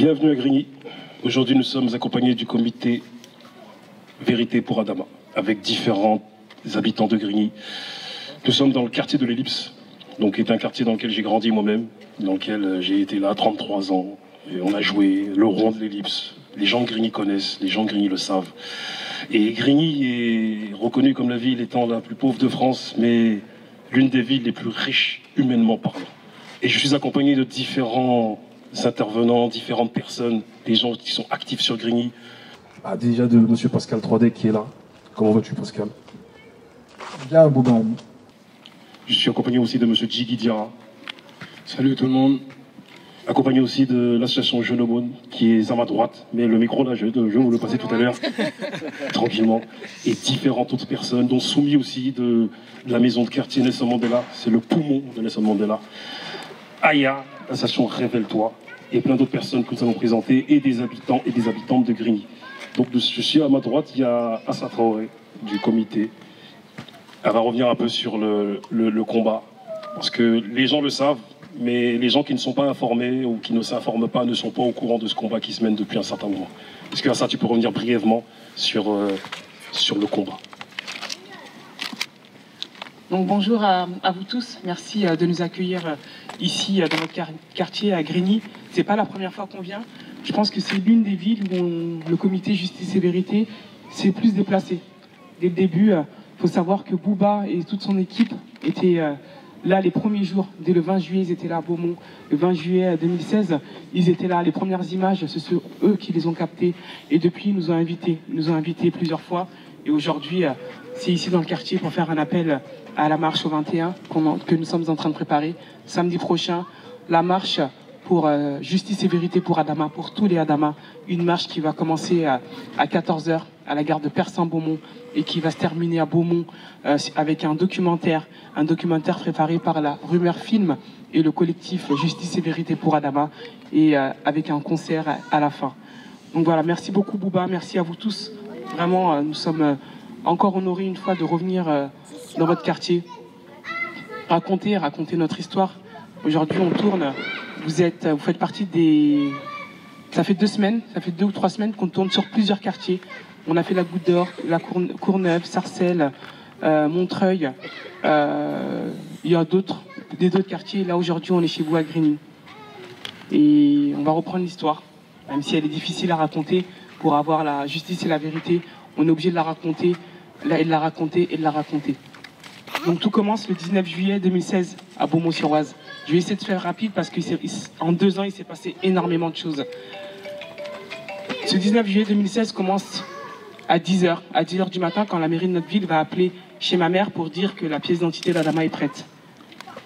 Bienvenue à Grigny. Aujourd'hui, nous sommes accompagnés du comité Vérité pour Adama, avec différents habitants de Grigny. Nous sommes dans le quartier de l'Ellipse, donc qui est un quartier dans lequel j'ai grandi moi-même, dans lequel j'ai été là 33 ans. Et on a joué le rond de l'Ellipse. Les gens de Grigny connaissent, les gens de Grigny le savent. Et Grigny est reconnue comme la ville étant la plus pauvre de France, mais l'une des villes les plus riches humainement parlant. Et je suis accompagné de différents intervenants, différentes personnes, des gens qui sont actifs sur Grigny. Ah, déjà de monsieur Pascal 3D qui est là. Comment vas-tu, Pascal? Bien, Bouban. Je suis accompagné aussi de monsieur Djigui Diarra. Salut tout le monde. Accompagné aussi de l'association Jeune Aumône, qui est à ma droite. Mais le micro, là, je vais vous le passer tout à l'heure, tranquillement. Et différentes autres personnes, dont Soumi aussi, de la maison de quartier Nelson Mandela. C'est le poumon de Nelson Mandela. Aya, l'association Révèle-toi. Et plein d'autres personnes que nous avons présentées, et des habitants et des habitantes de Grigny. Donc, je suis à ma droite, il y a Assa Traoré, du comité. Elle va revenir un peu sur le combat. Parce que les gens le savent, mais les gens qui ne sont pas informés ou qui ne s'informent pas ne sont pas au courant de ce combat qui se mène depuis un certain moment. Est-ce que ça, tu peux revenir brièvement sur le combat? Donc bonjour à vous tous, merci de nous accueillir ici dans notre quartier à Grigny. C'est pas la première fois qu'on vient. Je pense que c'est l'une des villes où le comité Justice et Vérité s'est plus déplacé. Dès le début, il faut savoir que Bouba et toute son équipe étaient là les premiers jours. Dès le 20 juillet, ils étaient là à Beaumont. Le 20 juillet 2016, ils étaient là. Les premières images, ce sont eux qui les ont captées. Et depuis, ils nous ont invités plusieurs fois. Et aujourd'hui, c'est ici dans le quartier pour faire un appel à la marche au 21 que nous sommes en train de préparer. Samedi prochain, la marche pour Justice et Vérité pour Adama, pour tous les Adama. Une marche qui va commencer à 14h à la gare de Persan-Beaumont et qui va se terminer à Beaumont avec un documentaire préparé par la Rumeur Film et le collectif Justice et Vérité pour Adama et avec un concert à la fin. Donc voilà, merci beaucoup Bouba, merci à vous tous. Vraiment, nous sommes encore honorés une fois de revenir dans votre quartier, raconter notre histoire. Aujourd'hui, on tourne. Vous faites partie des... Ça fait 2 ou 3 semaines qu'on tourne sur plusieurs quartiers. On a fait la Goutte d'Or, la Courneuve, Sarcelles, Montreuil. Il y a d'autres quartiers. Là, aujourd'hui, on est chez vous à Grigny. Et on va reprendre l'histoire, même si elle est difficile à raconter. Pour avoir la justice et la vérité, on est obligé de la raconter, et de la raconter. Donc tout commence le 19 juillet 2016 à Beaumont-sur-Oise. Je vais essayer de faire rapide parce qu'en 2 ans, il s'est passé énormément de choses. Ce 19 juillet 2016 commence à 10h. À 10h du matin, quand la mairie de notre ville va appeler chez ma mère pour dire que la pièce d'identité d'Adama est prête.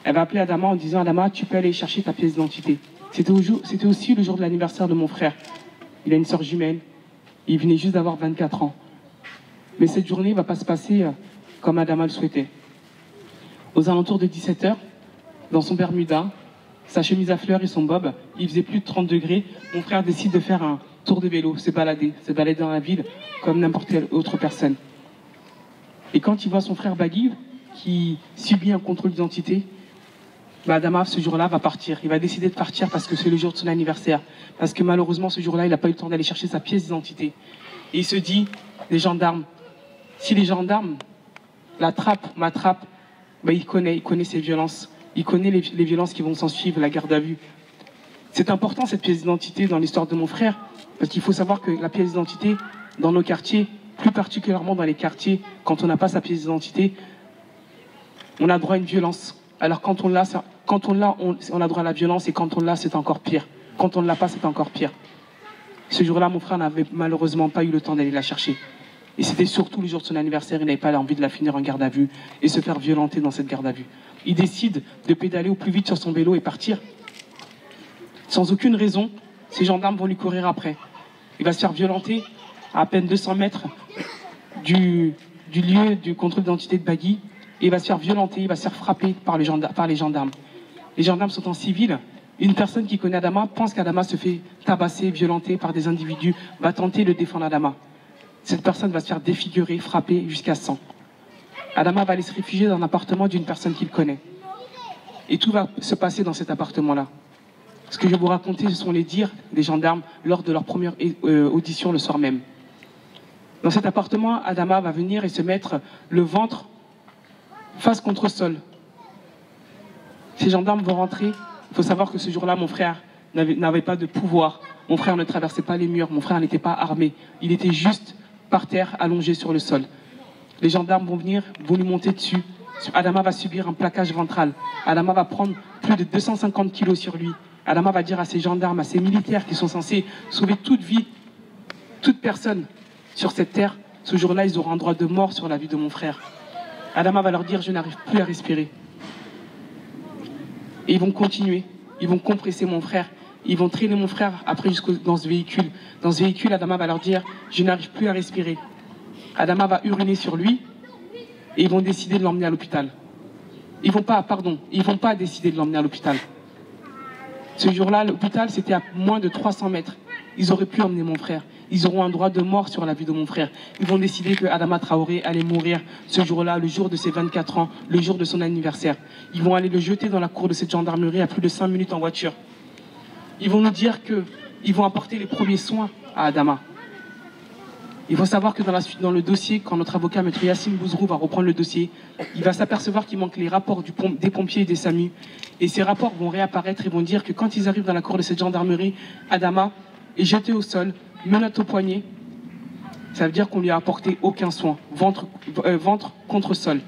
Elle va appeler Adama en disant « Adama, tu peux aller chercher ta pièce d'identité ». C'était aussi le jour de l'anniversaire de mon frère. Il a une sœur jumelle. Il venait juste d'avoir 24 ans. Mais cette journée ne va pas se passer comme Adama le souhaitait. Aux alentours de 17h, dans son Bermuda, sa chemise à fleurs et son bob, il faisait plus de 30 degrés. Mon frère décide de faire un tour de vélo, se balader dans la ville comme n'importe quelle autre personne. Et quand il voit son frère Bagui, qui subit un contrôle d'identité, Adama, ce jour-là, va partir. Il va décider de partir parce que c'est le jour de son anniversaire. Parce que malheureusement, ce jour-là, il n'a pas eu le temps d'aller chercher sa pièce d'identité. Et il se dit, les gendarmes, si les gendarmes m'attrapent, il connaît ces violences. Il connaît les violences qui vont s'en suivre, la garde à vue. C'est important, cette pièce d'identité, dans l'histoire de mon frère, parce qu'il faut savoir que la pièce d'identité, dans nos quartiers, plus particulièrement dans les quartiers, quand on n'a pas sa pièce d'identité, on a droit à une violence. Alors quand on l'a, on a droit à la violence, et quand on l'a, c'est encore pire. Quand on ne l'a pas, c'est encore pire. Ce jour-là, mon frère n'avait malheureusement pas eu le temps d'aller la chercher. Et c'était surtout le jour de son anniversaire, il n'avait pas envie de la finir en garde à vue et se faire violenter dans cette garde à vue. Il décide de pédaler au plus vite sur son vélo et partir. Sans aucune raison, ces gendarmes vont lui courir après. Il va se faire violenter à peine 200 mètres du lieu du contrôle d'identité de Bagui. Et il va se faire violenter, il va se faire frapper par les gendarmes. Les gendarmes sont en civil. Une personne qui connaît Adama pense qu'Adama se fait tabasser, violenter par des individus, va tenter de défendre Adama. Cette personne va se faire défigurer, frapper jusqu'à 100. Adama va aller se réfugier dans un appartement d'une personne qu'il connaît. Et tout va se passer dans cet appartement-là. Ce que je vais vous raconter, ce sont les dires des gendarmes lors de leur première audition le soir même. Dans cet appartement, Adama va venir et se mettre le ventre face contre sol. Ces gendarmes vont rentrer. Il faut savoir que ce jour-là, mon frère n'avait pas de pouvoir. Mon frère ne traversait pas les murs. Mon frère n'était pas armé. Il était juste par terre, allongé sur le sol. Les gendarmes vont venir, vont lui monter dessus. Adama va subir un plaquage ventral. Adama va prendre plus de 250 kilos sur lui. Adama va dire à ces gendarmes, à ces militaires qui sont censés sauver toute vie, toute personne sur cette terre, ce jour-là, ils auront un droit de mort sur la vie de mon frère. Adama va leur dire, je n'arrive plus à respirer. Et ils vont continuer, ils vont compresser mon frère, ils vont traîner mon frère après dans ce véhicule. Dans ce véhicule, Adama va leur dire, je n'arrive plus à respirer. Adama va uriner sur lui et ils vont décider de l'emmener à l'hôpital. Ils vont pas décider de l'emmener à l'hôpital. Ce jour-là, l'hôpital, c'était à moins de 300 mètres. Ils auraient pu emmener mon frère. Ils auront un droit de mort sur la vie de mon frère. Ils vont décider que Adama Traoré allait mourir ce jour-là, le jour de ses 24 ans, le jour de son anniversaire. Ils vont aller le jeter dans la cour de cette gendarmerie à plus de 5 minutes en voiture. Ils vont nous dire qu'ils vont apporter les premiers soins à Adama. Il faut savoir que dans le dossier, quand notre avocat, M. Yassine Bouzrou, va reprendre le dossier, il va s'apercevoir qu'il manque les rapports des pompiers et des SAMU. Et ces rapports vont réapparaître et vont dire que quand ils arrivent dans la cour de cette gendarmerie, Adama est jeté au sol, menottes au poignet. Ça veut dire qu'on lui a apporté aucun soin, ventre contre sol.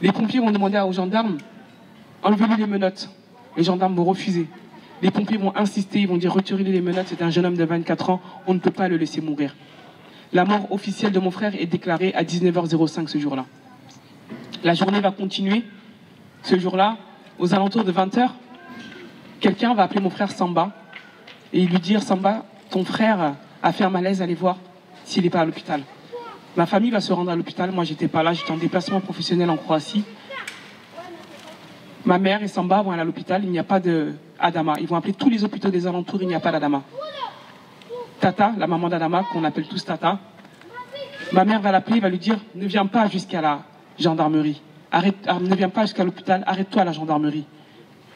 Les pompiers vont demander aux gendarmes, enlevez-lui les menottes. Les gendarmes vont refuser. Les pompiers vont insister, ils vont dire, retirez-lui les menottes, c'est un jeune homme de 24 ans, on ne peut pas le laisser mourir. La mort officielle de mon frère est déclarée à 19h05 ce jour-là. La journée va continuer. Ce jour-là, aux alentours de 20h, quelqu'un va appeler mon frère Samba et lui dire, Samba, ton frère a fait un malaise, allez voir s'il n'est pas à l'hôpital. Ma famille va se rendre à l'hôpital, moi j'étais pas là, j'étais en déplacement professionnel en Croatie. Ma mère et Samba vont aller à l'hôpital, il n'y a pas d'Adama. Ils vont appeler tous les hôpitaux des alentours, il n'y a pas d'Adama. Tata, la maman d'Adama, qu'on appelle tous Tata, ma mère va l'appeler, va lui dire, ne viens pas jusqu'à la gendarmerie, ne viens pas jusqu'à l'hôpital, arrête-toi à la gendarmerie.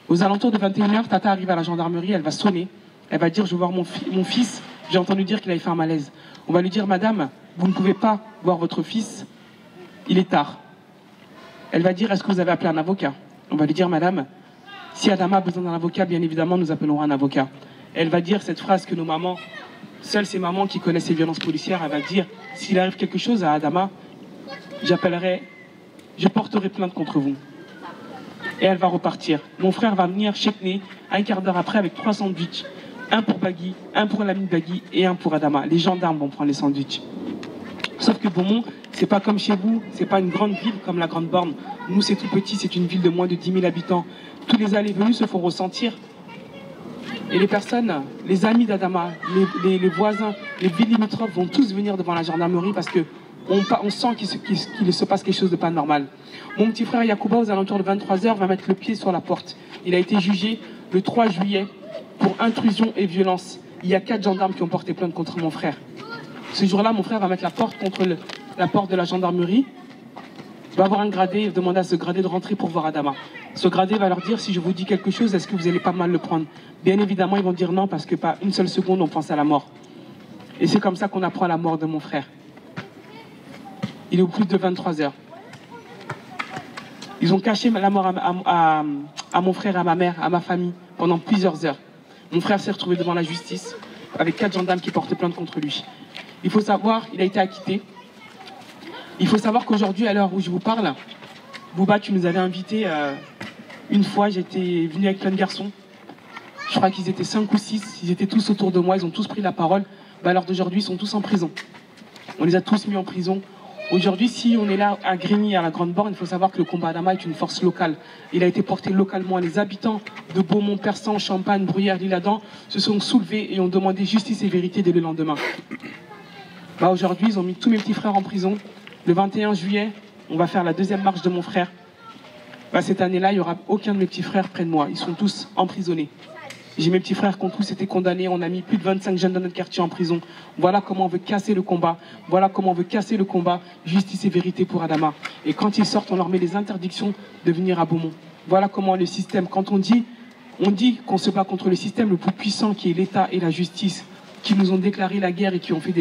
Aux alentours de 21h, Tata arrive à la gendarmerie, elle va sonner, elle va dire, je veux voir mon fils, j'ai entendu dire qu'il avait fait un malaise. On va lui dire, madame, vous ne pouvez pas voir votre fils, il est tard. Elle va dire, est-ce que vous avez appelé un avocat? On va lui dire, madame, si Adama a besoin d'un avocat, bien évidemment, nous appellerons un avocat. Elle va dire cette phrase que nos mamans, seules ces mamans qui connaissent les violences policières, elle va dire, s'il arrive quelque chose à Adama, je porterai plainte contre vous. Et elle va repartir. Mon frère va venir Chekné, un quart d'heure après, avec 3 sandwichs. Un pour Bagui, un pour Lamine Bagui et un pour Adama. Les gendarmes vont prendre les sandwichs. Sauf que Beaumont, c'est pas comme chez vous, c'est pas une grande ville comme la Grande Borne. Nous, c'est tout petit, c'est une ville de moins de 10 000 habitants. Tous les allées et venues se font ressentir. Et les personnes, les amis d'Adama, les voisins, les villes limitrophes vont tous venir devant la gendarmerie parce qu'on sent qu'il se passe quelque chose de pas normal. Mon petit frère Yacouba, aux alentours de 23h, va mettre le pied sur la porte. Il a été jugé le 3 juillet pour intrusion et violence. Il y a 4 gendarmes qui ont porté plainte contre mon frère. Ce jour-là, mon frère va mettre la porte contre la porte de la gendarmerie, va avoir un gradé et demander à ce gradé de rentrer pour voir Adama. Ce gradé va leur dire, si je vous dis quelque chose, est-ce que vous allez pas mal le prendre? Bien évidemment, ils vont dire non, parce que pas une seule seconde, on pense à la mort. Et c'est comme ça qu'on apprend la mort de mon frère. Il est au plus de 23h. Ils ont caché la mort à mon frère, à ma mère, à ma famille, pendant plusieurs heures. Mon frère s'est retrouvé devant la justice, avec 4 gendarmes qui portent plainte contre lui. Il faut savoir, il a été acquitté. Il faut savoir qu'aujourd'hui, à l'heure où je vous parle, Bouba, tu nous avais invités une fois, j'étais venu avec plein de garçons. Je crois qu'ils étaient 5 ou 6, ils étaient tous autour de moi, ils ont tous pris la parole. À l'heure d'aujourd'hui, ils sont tous en prison. On les a tous mis en prison. Aujourd'hui, si on est là à Grigny, à la Grande Borne, il faut savoir que le combat Adama est une force locale. Il a été porté localement. Les habitants de Beaumont, Persan, Champagne, Bruyères, l'Isle-Adam se sont soulevés et ont demandé justice et vérité dès le lendemain. Aujourd'hui, ils ont mis tous mes petits frères en prison. Le 21 juillet, on va faire la 2e marche de mon frère. Cette année-là, il n'y aura aucun de mes petits frères près de moi. Ils sont tous emprisonnés. J'ai mes petits frères qui ont tous été condamnés. On a mis plus de 25 jeunes dans notre quartier en prison. Voilà comment on veut casser le combat. Voilà comment on veut casser le combat. Justice et vérité pour Adama. Et quand ils sortent, on leur met les interdictions de venir à Beaumont. Voilà comment le système, quand on dit On dit qu'on se bat contre le système le plus puissant qui est l'État et la justice, qui nous ont déclaré la guerre et qui ont fait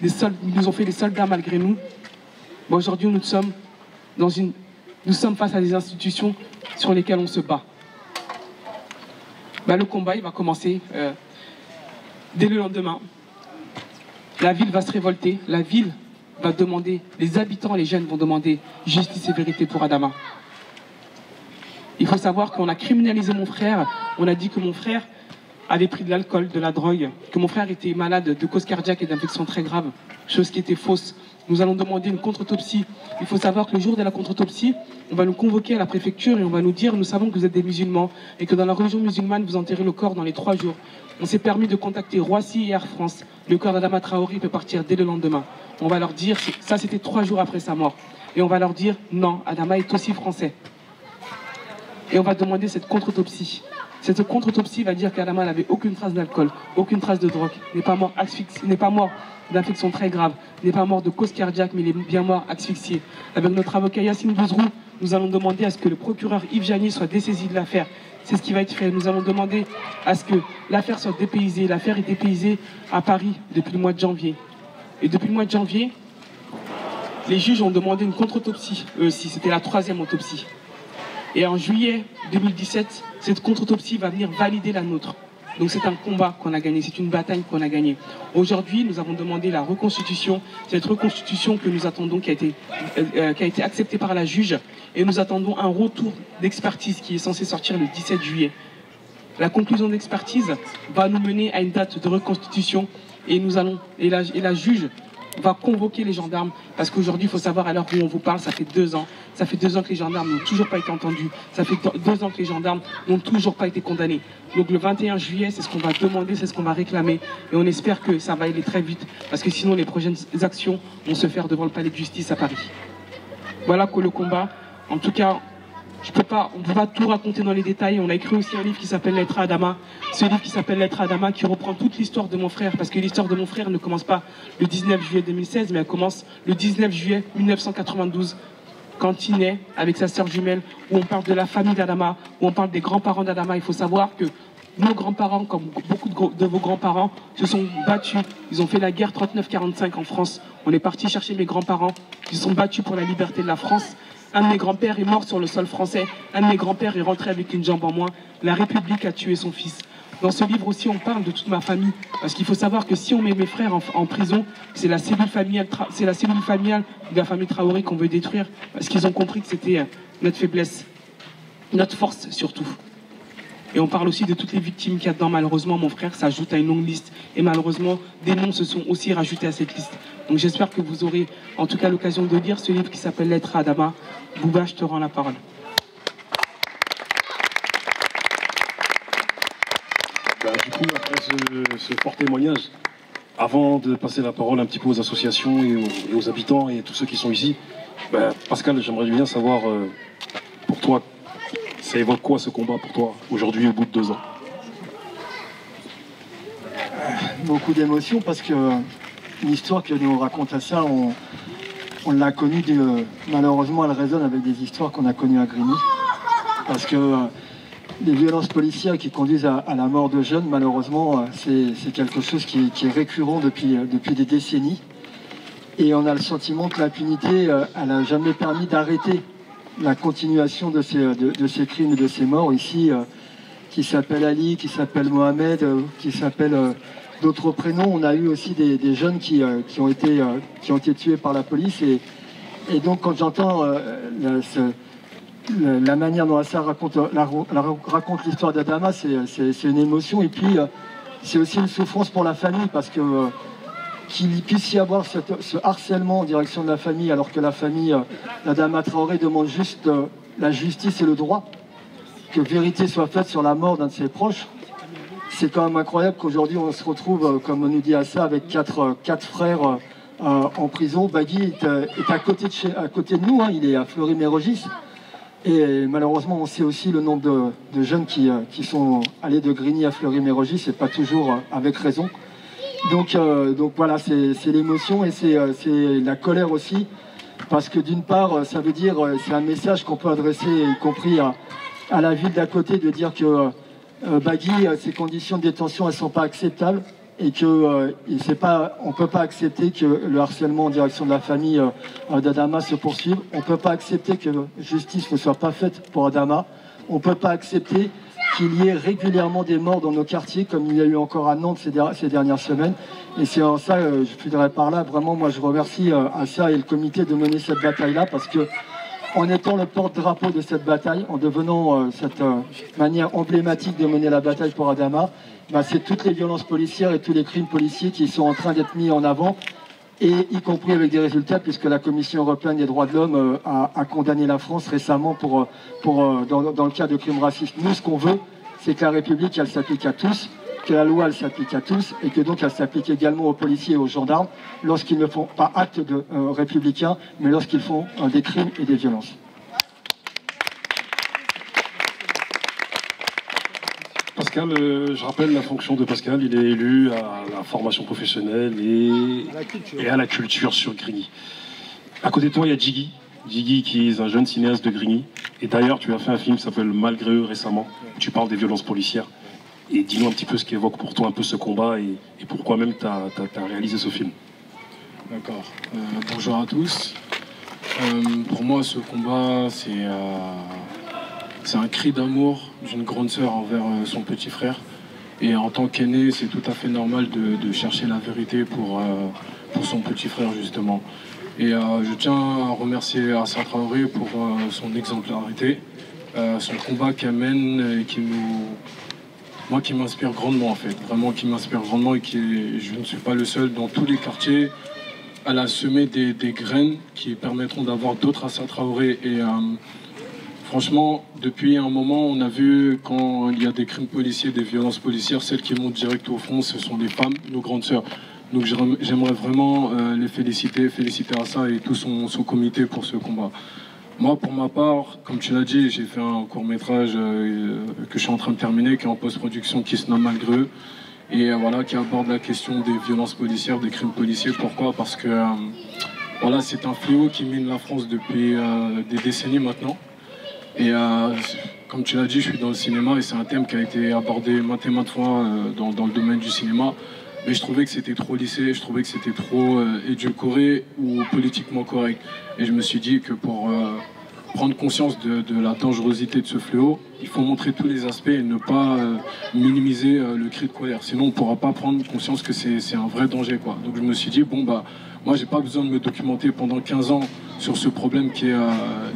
nous ont fait des soldats malgré nous. Bon, aujourd'hui, nous sommes face à des institutions sur lesquelles on se bat. Le combat, il va commencer dès le lendemain. La ville va se révolter, la ville va demander, les habitants, les jeunes vont demander justice et vérité pour Adama. Il faut savoir qu'on a criminalisé mon frère, on a dit que mon frère avait pris de l'alcool, de la drogue, que mon frère était malade de cause cardiaque et d'infections très graves, chose qui était fausse. Nous allons demander une contre-autopsie. Il faut savoir que le jour de la contre-autopsie, on va nous convoquer à la préfecture et on va nous dire, nous savons que vous êtes des musulmans et que dans la religion musulmane, vous enterrez le corps dans les 3 jours. On s'est permis de contacter Roissy et Air France. Le corps d'Adama Traoré peut partir dès le lendemain. On va leur dire, ça c'était 3 jours après sa mort. Et on va leur dire, non, Adama est aussi français. Et on va demander cette contre-autopsie. Cette contre-autopsie va dire qu'Adama n'avait aucune trace d'alcool, aucune trace de drogue, n'est pas mort asphyxié, n'est pas mort d'infection très grave, n'est pas mort de cause cardiaque, mais il est bien mort asphyxié. Avec notre avocat Yassine Bouzrou, nous allons demander à ce que le procureur Yves Janier soit dessaisi de l'affaire. C'est ce qui va être fait. Nous allons demander à ce que l'affaire soit dépaysée. L'affaire est dépaysée à Paris depuis le mois de janvier. Et depuis le mois de janvier, les juges ont demandé une contre-autopsie, eux aussi. C'était la 3e autopsie. Et en juillet 2017, cette contre-autopsie va venir valider la nôtre. Donc c'est un combat qu'on a gagné, c'est une bataille qu'on a gagnée. Aujourd'hui, nous avons demandé la reconstitution, cette reconstitution que nous attendons, qui a été acceptée par la juge, et nous attendons un retour d'expertise qui est censé sortir le 17 juillet. La conclusion d'expertise va nous mener à une date de reconstitution, et la juge va convoquer les gendarmes, parce qu'aujourd'hui, il faut savoir, à l'heure où on vous parle, ça fait 2 ans. Ça fait 2 ans que les gendarmes n'ont toujours pas été entendus. Ça fait 2 ans que les gendarmes n'ont toujours pas été condamnés. Donc le 21 juillet, c'est ce qu'on va demander, c'est ce qu'on va réclamer. Et on espère que ça va aller très vite, parce que sinon, les prochaines actions vont se faire devant le palais de justice à Paris. Voilà que le combat, en tout cas, on ne peut pas tout raconter dans les détails. On a écrit aussi un livre qui s'appelle Lettre à Adama. Ce livre qui s'appelle Lettre à Adama, qui reprend toute l'histoire de mon frère, parce que l'histoire de mon frère ne commence pas le 19 juillet 2016, mais elle commence le 19 juillet 1992, quand il naît avec sa sœur jumelle, où on parle de la famille d'Adama, où on parle des grands-parents d'Adama. Il faut savoir que nos grands-parents, comme beaucoup de vos grands-parents, se sont battus. Ils ont fait la guerre 39-45 en France. On est parti chercher mes grands-parents. Ils se sont battus pour la liberté de la France. Un de mes grands-pères est mort sur le sol français. Un de mes grands-pères est rentré avec une jambe en moins. La République a tué son fils. Dans ce livre aussi, on parle de toute ma famille. Parce qu'il faut savoir que si on met mes frères en prison, c'est la cellule familiale de la famille Traoré qu'on veut détruire. Parce qu'ils ont compris que c'était notre faiblesse, notre force surtout. Et on parle aussi de toutes les victimes qu'il y a dedans. Malheureusement, mon frère s'ajoute à une longue liste. Et malheureusement, des noms se sont aussi rajoutés à cette liste. Donc j'espère que vous aurez en tout cas l'occasion de lire ce livre qui s'appelle Lettre à Adama. Bouba, je te rends la parole. Du coup, après ce fort témoignage, avant de passer la parole un petit peu aux associations et aux habitants et tous ceux qui sont ici, Pascal, j'aimerais bien savoir, pour toi, ça évoque quoi ce combat pour toi, aujourd'hui, au bout de 2 ans? Beaucoup d'émotions, parce que l'histoire que nous raconte à ça, on l'a connue, malheureusement elle résonne avec des histoires qu'on a connues à Grigny, parce que les violences policières qui conduisent à la mort de jeunes, malheureusement, c'est quelque chose qui est récurrent depuis des décennies, et on a le sentiment que l'impunité, elle n'a jamais permis d'arrêter la continuation de ces crimes et de ces morts ici, qui s'appelle Ali, qui s'appelle Mohamed, qui s'appelle d'autres prénoms. On a eu aussi des jeunes qui ont été tués par la police, et donc quand j'entends la manière dont ça raconte l'histoire d'Adama, c'est une émotion, et puis c'est aussi une souffrance pour la famille, parce que qu'il puisse y avoir ce harcèlement en direction de la famille, alors que la famille d'Adama Traoré demande juste la justice et le droit, que vérité soit faite sur la mort d'un de ses proches. C'est quand même incroyable qu'aujourd'hui on se retrouve, comme on nous dit à ça, avec quatre frères en prison. Bagui est à côté de nous, hein, il est à Fleury-Mérogis. Et malheureusement, on sait aussi le nombre de jeunes qui sont allés de Grigny à Fleury-Mérogis, et pas toujours avec raison. Donc voilà, c'est l'émotion, et c'est la colère aussi, parce que d'une part, ça veut dire, c'est un message qu'on peut adresser, y compris à la ville d'à côté de dire que Bagui, ses conditions de détention, elles ne sont pas acceptables et que on ne peut pas accepter que le harcèlement en direction de la famille d'Adama se poursuive. On ne peut pas accepter que justice ne soit pas faite pour Adama. On ne peut pas accepter qu'il y ait régulièrement des morts dans nos quartiers, comme il y a eu encore à Nantes ces dernières semaines. Et c'est en ça, je finirai par là, vraiment, moi je remercie Assa et le comité de mener cette bataille-là, parce que en étant le porte-drapeau de cette bataille, en devenant cette manière emblématique de mener la bataille pour Adama, bah, c'est toutes les violences policières et tous les crimes policiers qui sont en train d'être mis en avant, et y compris avec des résultats, puisque la Commission européenne des droits de l'homme a condamné la France récemment dans le cas de crimes racistes. Nous, ce qu'on veut, c'est que la République, elle s'applique à tous, que la loi, elle s'applique à tous, et que donc elle s'applique également aux policiers et aux gendarmes lorsqu'ils ne font pas acte de républicain, mais lorsqu'ils font des crimes et des violences. Pascal, je rappelle la fonction de Pascal, il est élu à la formation professionnelle et à la culture sur Grigny. À côté de toi, il y a Jiggy. Jiggy qui est un jeune cinéaste de Grigny. Et d'ailleurs, tu as fait un film qui s'appelle Malgré eux récemment, où tu parles des violences policières. Et dis-nous un petit peu ce qui évoque pour toi un peu ce combat et pourquoi même tu as réalisé ce film. D'accord. Bonjour à tous. Pour moi, ce combat, c'est un cri d'amour d'une grande sœur envers son petit frère. Et en tant qu'aîné, c'est tout à fait normal de chercher la vérité pour son petit frère, justement. Et je tiens à remercier Assa Traoré pour son exemplarité, son combat qu'elle mène et qui m'inspire grandement, en fait. Vraiment qui m'inspire grandement et je ne suis pas le seul. Dans tous les quartiers, elle a semé des graines qui permettront d'avoir d'autres Assa Traoré. Et franchement, depuis un moment, on a vu quand il y a des crimes policiers, des violences policières, celles qui montent direct au front, ce sont les femmes, nos grandes sœurs. Donc j'aimerais vraiment les féliciter Assa et tout son comité pour ce combat. Moi, pour ma part, comme tu l'as dit, j'ai fait un court-métrage que je suis en train de terminer, qui est en post-production, qui se nomme Malgré eux, et voilà, qui aborde la question des violences policières, des crimes policiers. Pourquoi? Parce que voilà, c'est un fléau qui mine la France depuis des décennies maintenant. Et comme tu l'as dit, je suis dans le cinéma et c'est un thème qui a été abordé maintes et maintes fois dans le domaine du cinéma. Mais je trouvais que c'était trop lissé, je trouvais que c'était trop édulcoré ou politiquement correct. Et je me suis dit que pour prendre conscience de la dangerosité de ce fléau, il faut montrer tous les aspects et ne pas minimiser le cri de colère. Sinon, on ne pourra pas prendre conscience que c'est un vrai danger, quoi. Donc je me suis dit, bon, bah, moi, j'ai pas besoin de me documenter pendant 15 ans sur ce problème qui est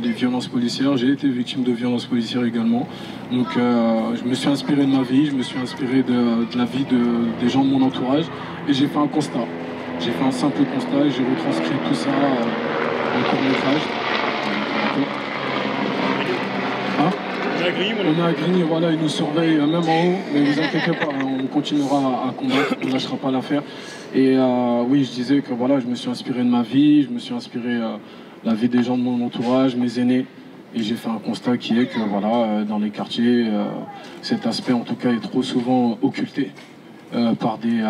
les violences policières. J'ai été victime de violences policières également. Donc je me suis inspiré de ma vie, je me suis inspiré de la vie des gens de mon entourage et j'ai fait un constat. J'ai fait un simple constat et j'ai retranscrit tout ça en court-métrage. Hein? On est à Grigny, voilà, ils nous surveillent même en haut, mais ne vous inquiétez pas, on continuera à combattre, on ne lâchera pas l'affaire. Et oui, je disais que voilà, je me suis inspiré de ma vie, je me suis inspiré la vie des gens de mon entourage, mes aînés. Et j'ai fait un constat qui est que voilà, dans les quartiers, cet aspect en tout cas est trop souvent occulté par des...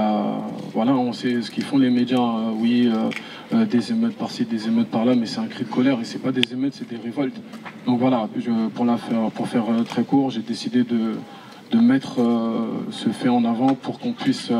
voilà, on sait ce qu'ils font les médias, oui, des émeutes par-ci, des émeutes par-là, mais c'est un cri de colère et c'est pas des émeutes, c'est des révoltes. Donc voilà, pour faire très court, j'ai décidé de mettre ce fait en avant pour qu'on puisse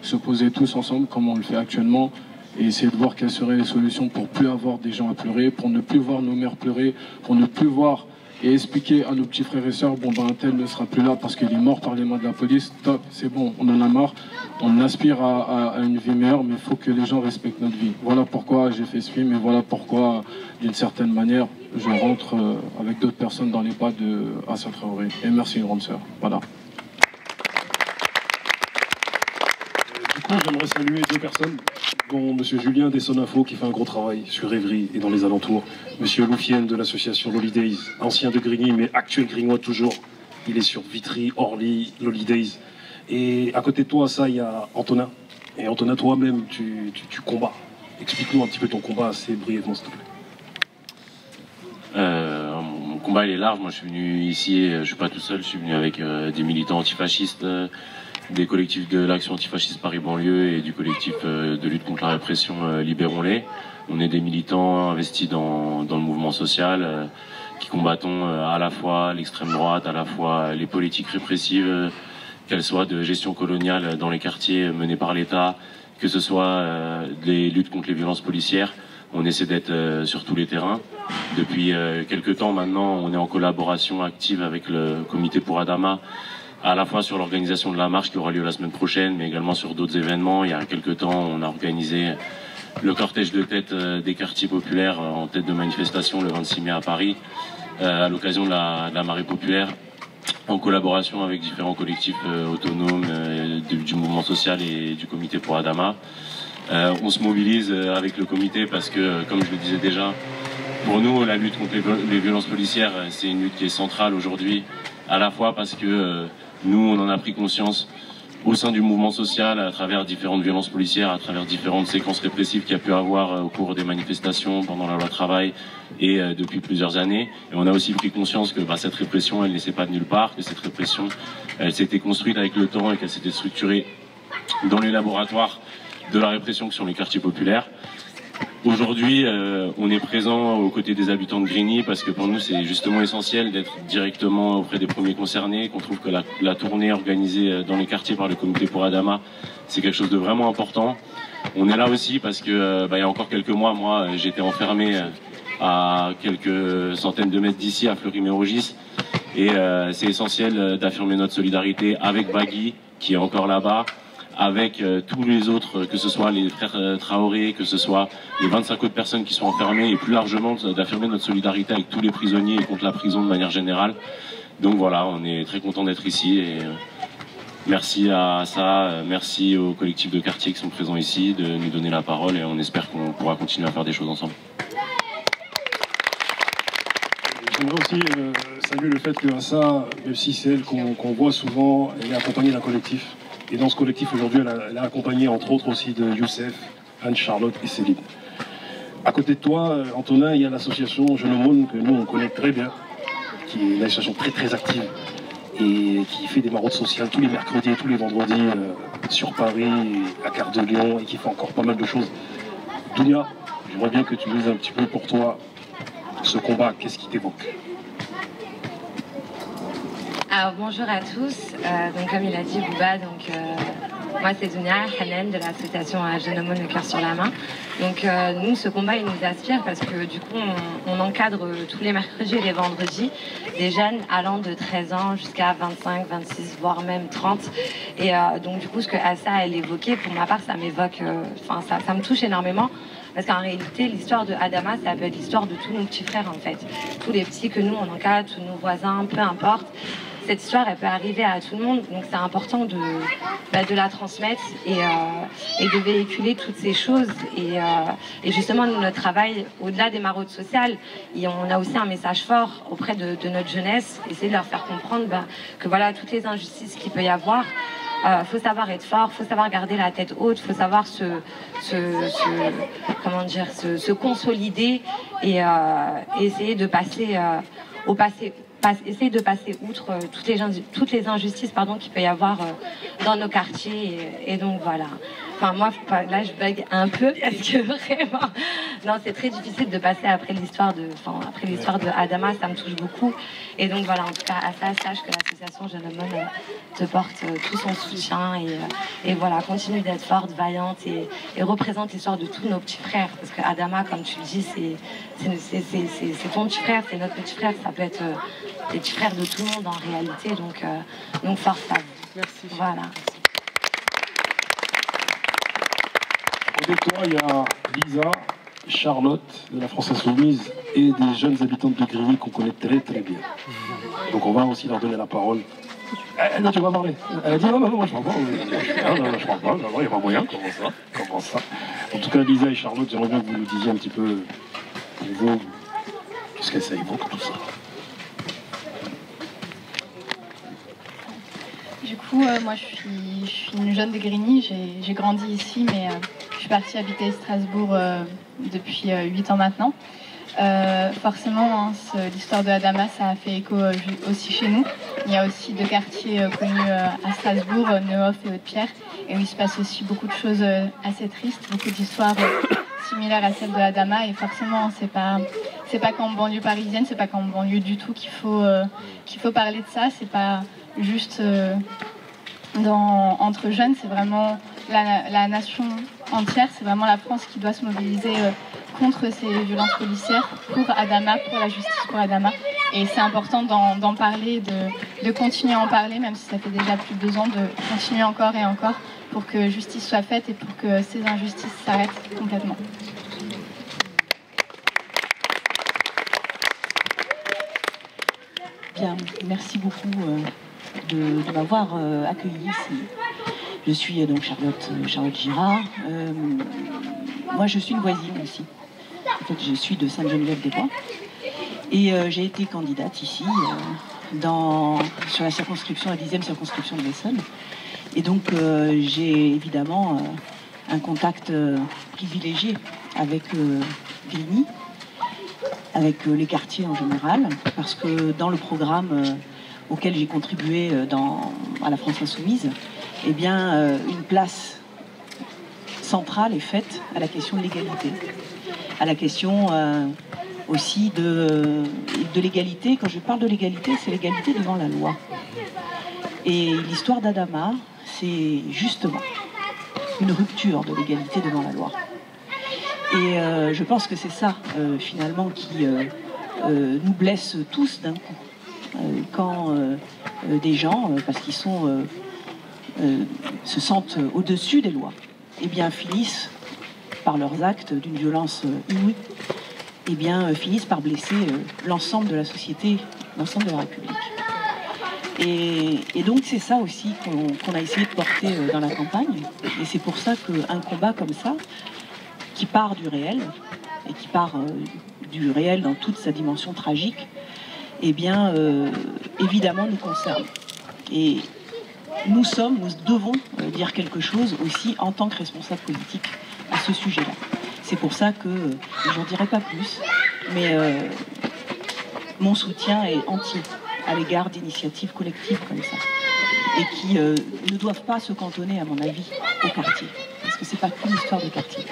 se poser tous ensemble comme on le fait actuellement et essayer de voir quelles seraient les solutions pour plus avoir des gens à pleurer, pour ne plus voir nos mères pleurer, pour ne plus voir et expliquer à nos petits frères et sœurs, bon ben un tel ne sera plus là parce qu'il est mort par les mains de la police, stop, c'est bon, on en a marre, on aspire à une vie meilleure, mais il faut que les gens respectent notre vie. Voilà pourquoi j'ai fait ce film et voilà pourquoi, d'une certaine manière, je rentre avec d'autres personnes dans les pas de Assa Traoré. Et merci une grande sœur, voilà. Du coup, j'aimerais saluer deux personnes, dont M. Julien Dessonafo qui fait un gros travail sur Évry et dans les alentours, M. Loufienne de l'association Lolly ancien de Grigny mais actuel grignois toujours. Il est sur Vitry, Orly, Lolly. Et à côté de toi, ça, il y a Antonin. Et Antonin, toi-même, tu combats. Explique-nous un petit peu ton combat assez brièvement, s'il te plaît. Mon combat, il est large. Moi, je suis venu ici, je suis pas tout seul, je suis venu avec des militants antifascistes, des collectifs de l'Action antifasciste Paris-Banlieue et du collectif de lutte contre la répression Libérons-les. On est des militants investis dans le mouvement social qui combattons à la fois l'extrême droite, à la fois les politiques répressives, qu'elles soient de gestion coloniale dans les quartiers menés par l'État, que ce soit des luttes contre les violences policières. On essaie d'être sur tous les terrains. Depuis quelques temps maintenant, on est en collaboration active avec le comité pour Adama, à la fois sur l'organisation de la marche qui aura lieu la semaine prochaine, mais également sur d'autres événements. Il y a quelques temps, on a organisé le cortège de tête des quartiers populaires en tête de manifestation le 26 mai à Paris, à l'occasion de la marée populaire, en collaboration avec différents collectifs autonomes du mouvement social et du comité pour Adama. On se mobilise avec le comité parce que, comme je le disais déjà, pour nous, la lutte contre les violences policières, c'est une lutte qui est centrale aujourd'hui, à la fois parce que nous, on en a pris conscience au sein du mouvement social, à travers différentes violences policières, à travers différentes séquences répressives qu'il y a pu avoir au cours des manifestations, pendant la loi travail et depuis plusieurs années. Et on a aussi pris conscience que cette répression, elle ne naissait pas de nulle part, que cette répression, elle s'était construite avec le temps et qu'elle s'était structurée dans les laboratoires de la répression que sont les quartiers populaires. Aujourd'hui, on est présent aux côtés des habitants de Grigny parce que pour nous, c'est justement essentiel d'être directement auprès des premiers concernés, qu'on trouve que la tournée organisée dans les quartiers par le comité pour Adama, c'est quelque chose de vraiment important. On est là aussi parce que il y a encore quelques mois, moi, j'étais enfermé à quelques centaines de mètres d'ici, à Fleury-Mérogis, et c'est essentiel d'affirmer notre solidarité avec Bagui, qui est encore là-bas, avec tous les autres, que ce soit les frères Traoré, que ce soit les 25 autres personnes qui sont enfermées, et plus largement d'affirmer notre solidarité avec tous les prisonniers et contre la prison de manière générale. Donc voilà, on est très content d'être ici et merci à ça, merci aux collectifs de quartier qui sont présents ici de nous donner la parole et on espère qu'on pourra continuer à faire des choses ensemble. J'aimerais aussi saluer le fait que Assa, même si c'est elle qu'on voit souvent, elle est accompagnée d'un collectif. Et dans ce collectif, aujourd'hui, elle a accompagné entre autres aussi de Youssef, Anne-Charlotte et Céline. À côté de toi, Antonin, il y a l'association Jeune Aumône que nous, on connaît très bien, qui est une association très très active et qui fait des maraudes sociales tous les mercredis et tous les vendredis sur Paris, à Gare de Lyon, et qui fait encore pas mal de choses. Dounia, j'aimerais bien que tu dises un petit peu pour toi ce combat, qu'est-ce qui t'évoque? Alors bonjour à tous, donc comme il a dit Bouba, moi c'est Dounia Hanen de l'association Jeune Aumône le cœur sur la main. Donc nous ce combat il nous inspire parce que du coup on encadre tous les mercredis et les vendredis des jeunes allant de 13 ans jusqu'à 25, 26 voire même 30. Et donc du coup ce que Assa elle évoquait, pour ma part ça m'évoque, ça me touche énormément. Parce qu'en réalité, l'histoire de Adama, ça peut être l'histoire de tous nos petits frères en fait. Tous les petits que nous on encadre, tous nos voisins, peu importe. Cette histoire, elle peut arriver à tout le monde, donc c'est important de la transmettre et de véhiculer toutes ces choses. Et justement, nous, notre travail, au-delà des maraudes sociales, on a aussi un message fort auprès de notre jeunesse, essayer de leur faire comprendre que voilà, toutes les injustices qu'il peut y avoir, faut savoir être fort, faut savoir garder la tête haute, faut savoir se consolider et essayer de passer au passé. Essayer de passer outre toutes les injustices qu'il peut y avoir dans nos quartiers et donc voilà. Enfin moi là je bug un peu parce que vraiment non c'est très difficile de passer après l'histoire de Adama, ça me touche beaucoup et donc voilà, en tout cas à ça sache que l'association Jeune Aumône te porte tout son soutien et voilà, continue d'être forte, vaillante et représente l'histoire de tous nos petits frères parce que Adama, comme tu le dis, c'est ton petit frère, c'est notre petit frère, ça peut être les petits frères de tout le monde en réalité, donc force à vous. Merci. Voilà. À côté de toi, il y a Lisa, Charlotte de la France Insoumise et des jeunes habitantes de Grigny qu'on connaît très très bien. Donc on va aussi leur donner la parole. Non, tu vas parler. Elle a dit non, moi je ne parle pas. Non, je parle pas, il n'y a pas moyen, comment ça. En tout cas, Lisa et Charlotte, j'aimerais bien que vous nous disiez un petit peu pour vous, qu'est-ce que ça évoque tout ça. Du coup, moi je suis une jeune de Grigny, j'ai grandi ici, mais je suis partie habiter à Strasbourg depuis 8 ans maintenant. Forcément, l'histoire de Adama, ça a fait écho aussi chez nous. Il y a aussi deux quartiers connus à Strasbourg, Neuhof et Haute-Pierre, et où il se passe aussi beaucoup de choses assez tristes, beaucoup d'histoires similaires à celles de Adama, et forcément, c'est pas c'est pas qu'en banlieue parisienne, c'est pas qu'en banlieue du tout qu'il faut parler de ça. C'est pas juste entre jeunes, c'est vraiment la nation entière, c'est vraiment la France qui doit se mobiliser contre ces violences policières, pour Adama, pour la justice pour Adama. Et c'est important d'en parler, de continuer à en parler, même si ça fait déjà plus de 2 ans, de continuer encore et encore pour que justice soit faite et pour que ces injustices s'arrêtent complètement. Bien, merci beaucoup de m'avoir accueilli ici. Je suis donc Charlotte Girard. Moi, je suis une voisine aussi. En fait, je suis de Sainte-Geneviève-des-Bois. Et j'ai été candidate ici sur la circonscription, la 10e circonscription de l'Essonne. Et donc, j'ai évidemment un contact privilégié avec Grigny, avec les quartiers en général, parce que dans le programme auquel j'ai contribué à la France Insoumise, eh bien, une place centrale est faite à la question de l'égalité, à la question aussi de l'égalité. Quand je parle de l'égalité, c'est l'égalité devant la loi. Et l'histoire d'Adama, c'est justement une rupture de l'égalité devant la loi. Et je pense que c'est ça, finalement, qui nous blesse tous d'un coup. Quand des gens, parce qu'ils se sentent au-dessus des lois, eh bien, finissent par leurs actes d'une violence inouïe, eh bien, finissent par blesser l'ensemble de la société, l'ensemble de la République. Et donc, c'est ça aussi qu'on a essayé de porter dans la campagne. Et c'est pour ça qu'un combat comme ça, qui part du réel, et qui part du réel dans toute sa dimension tragique, eh bien, évidemment, nous concerne. Et nous devons dire quelque chose aussi en tant que responsables politiques à ce sujet-là. C'est pour ça que, j'en dirai pas plus, mais mon soutien est entier à l'égard d'initiatives collectives comme ça, et qui ne doivent pas se cantonner, à mon avis, au quartier. Parce que c'est pas qu'une histoire de quartier,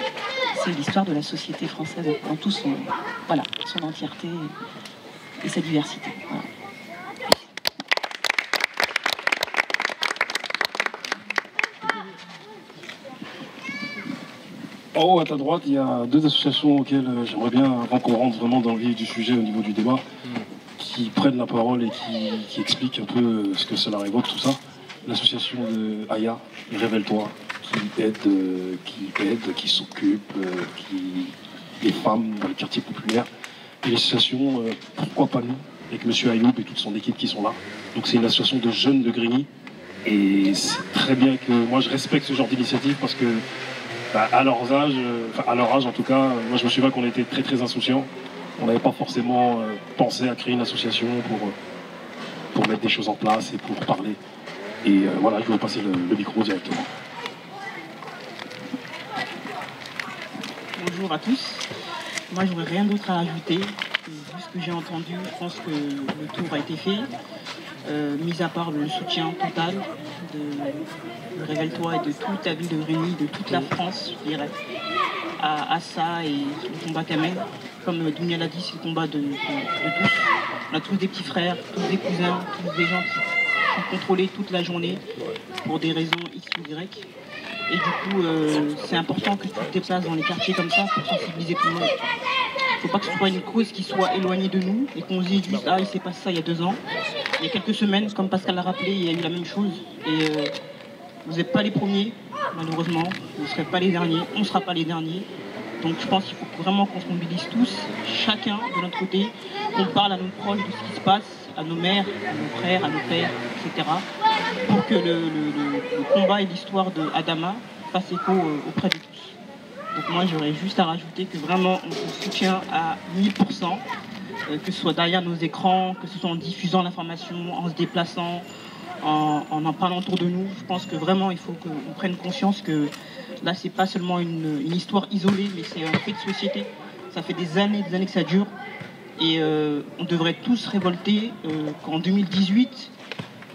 c'est l'histoire de la société française dans tout son entièreté et sa diversité. Voilà. En haut, à ta droite, il y a 2 associations auxquelles j'aimerais bien, avant qu'on rentre vraiment dans le vif du sujet au niveau du débat, qui prennent la parole et qui expliquent un peu ce que cela évoque, tout ça. L'association de Aya, Révèle-toi, qui s'occupe, des femmes dans les quartiers populaires. Et l'association Pourquoi pas nous, avec M. Ayoub et toute son équipe qui sont là. Donc c'est une association de jeunes de Grigny. Et c'est très bien que moi je respecte ce genre d'initiative parce que à leur âge en tout cas, moi je me souviens qu'on était très très insouciants. On n'avait pas forcément pensé à créer une association pour mettre des choses en place et pour parler. Et voilà, je vais vous passer le micro directement. Bonjour à tous. Moi, j'aurais rien d'autre à ajouter. Vu ce que j'ai entendu, je pense que le tour a été fait. Mis à part le soutien total de Révèle-toi et de toute la ville de Grigny, de toute la France, je dirais, à ça et le combat qu'elle mène. Comme Dounia l'a dit, c'est le combat de tous. On a tous des petits frères, tous des cousins, tous des gens qui sont contrôlés toute la journée pour des raisons X ou Y. Et du coup, c'est important que tu te déplaces dans les quartiers comme ça pour sensibiliser tout le monde. Il ne faut pas que ce soit une cause qui soit éloignée de nous et qu'on se dise juste « Ah, il s'est passé ça il y a 2 ans ». Il y a quelques semaines, comme Pascal l'a rappelé, il y a eu la même chose. Et vous n'êtes pas les premiers, malheureusement. Vous ne serez pas les derniers, on ne sera pas les derniers. Donc je pense qu'il faut vraiment qu'on se mobilise tous, chacun de notre côté, qu'on parle à nos proches de ce qui se passe, à nos mères, à nos frères, à nos pères, etc. Pour que le combat et l'histoire d'Adama fassent écho auprès de tous. Donc moi j'aurais juste à rajouter que vraiment on se soutient à 1000%, que ce soit derrière nos écrans, que ce soit en diffusant l'information, en se déplaçant, en parlant autour de nous. Je pense que vraiment il faut qu'on prenne conscience que là c'est pas seulement une histoire isolée, mais c'est un fait de société. Ça fait des années que ça dure. Et on devrait tous révolter qu'en 2018,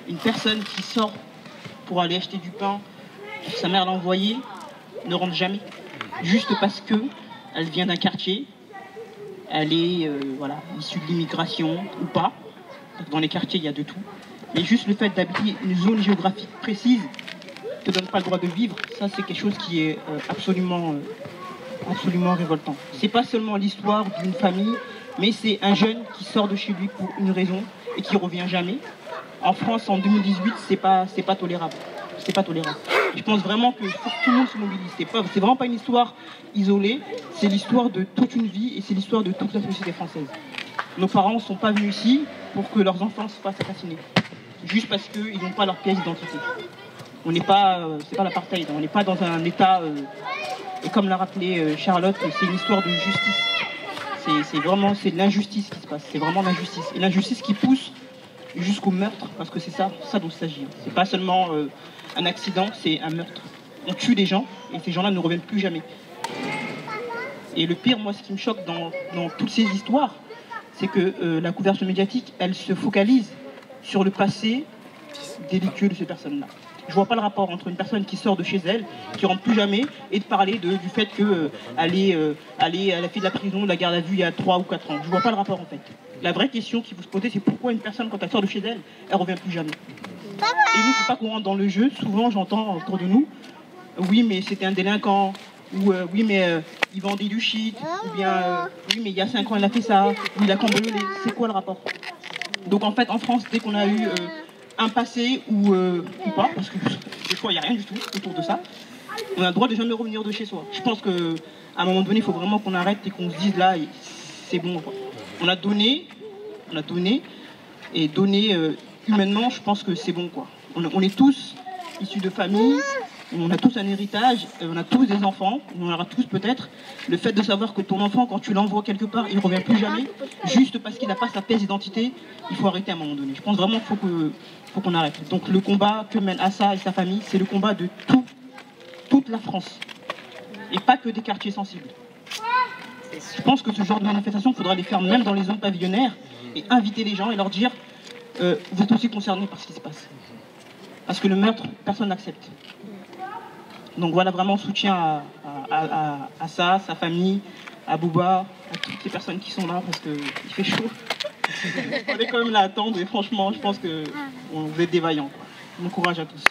une personne qui sort pour aller acheter du pain, sa mère l'a envoyé, ne rentre jamais. Juste parce qu'elle vient d'un quartier elle est voilà, issue de l'immigration ou pas. Dans les quartiers, il y a de tout. Mais juste le fait d'habiter une zone géographique précise ne te donne pas le droit de vivre. Ça, c'est quelque chose qui est absolument révoltant. C'est pas seulement l'histoire d'une famille, mais c'est un jeune qui sort de chez lui pour une raison et qui revient jamais. En France, en 2018, c'est pas tolérable. C'est pas tolérable. Je pense vraiment que faut que tout le monde se mobilise. C'est vraiment pas une histoire isolée, c'est l'histoire de toute une vie et c'est l'histoire de toute la société française. Nos parents ne sont pas venus ici pour que leurs enfants se fassent assassiner, juste parce qu'ils n'ont pas leur pièce d'identité. On n'est pas, c'est pas l'apartheid, on n'est pas dans un état, et comme l'a rappelé Charlotte, c'est une histoire de justice. C'est de l'injustice qui se passe, c'est vraiment l'injustice. Et l'injustice qui pousse jusqu'au meurtre, parce que c'est ça dont il s'agit. C'est pas seulement un accident, c'est un meurtre. On tue des gens, et ces gens-là ne reviennent plus jamais. Et le pire, moi, ce qui me choque dans toutes ces histoires, c'est que la couverture médiatique, elle se focalise sur le passé délictueux de ces personnes-là. Je vois pas le rapport entre une personne qui sort de chez elle, qui rentre plus jamais, et de parler du fait qu'elle a fait de la prison, de la garde à vue il y a 3 ou 4 ans. Je vois pas le rapport en fait. La vraie question qu'il faut se poser, c'est pourquoi une personne, quand elle sort de chez elle, elle revient plus jamais. Et nous, c'est pas qu'on rentre dans le jeu. Souvent, j'entends autour de nous, oui, mais c'était un délinquant, ou oui, mais il vendait du shit, ou bien oui, mais il y a 5 ans, il a fait ça, ou il a cambriolé. C'est quoi le rapport? Donc en fait, en France, dès qu'on a eu un passé ou pas, parce que des fois, il n'y a rien du tout autour de ça, on a le droit de jamais revenir de chez soi. Je pense qu'à un moment donné, il faut vraiment qu'on arrête et qu'on se dise là, c'est bon, quoi. On a donné, et donner humainement, je pense que c'est bon, quoi. On est tous issus de familles, on a tous un héritage, on a tous des enfants, on en aura tous peut-être. Le fait de savoir que ton enfant, quand tu l'envoies quelque part, il ne revient plus jamais, juste parce qu'il n'a pas sa pièce d'identité, il faut arrêter à un moment donné. Je pense vraiment qu'il faut qu'on arrête. Donc le combat que mène Assa et sa famille, c'est le combat de toute la France, et pas que des quartiers sensibles. Je pense que ce genre de manifestation, il faudra les faire même dans les zones pavillonnaires et inviter les gens et leur dire vous êtes aussi concernés par ce qui se passe. Parce que le meurtre, personne n'accepte. Donc voilà, vraiment soutien à ça, sa famille, à Bouba, à toutes les personnes qui sont là parce qu'il fait chaud. On est quand même là à attendre et franchement, je pense que vous êtes des vaillants. Bon courage à tous.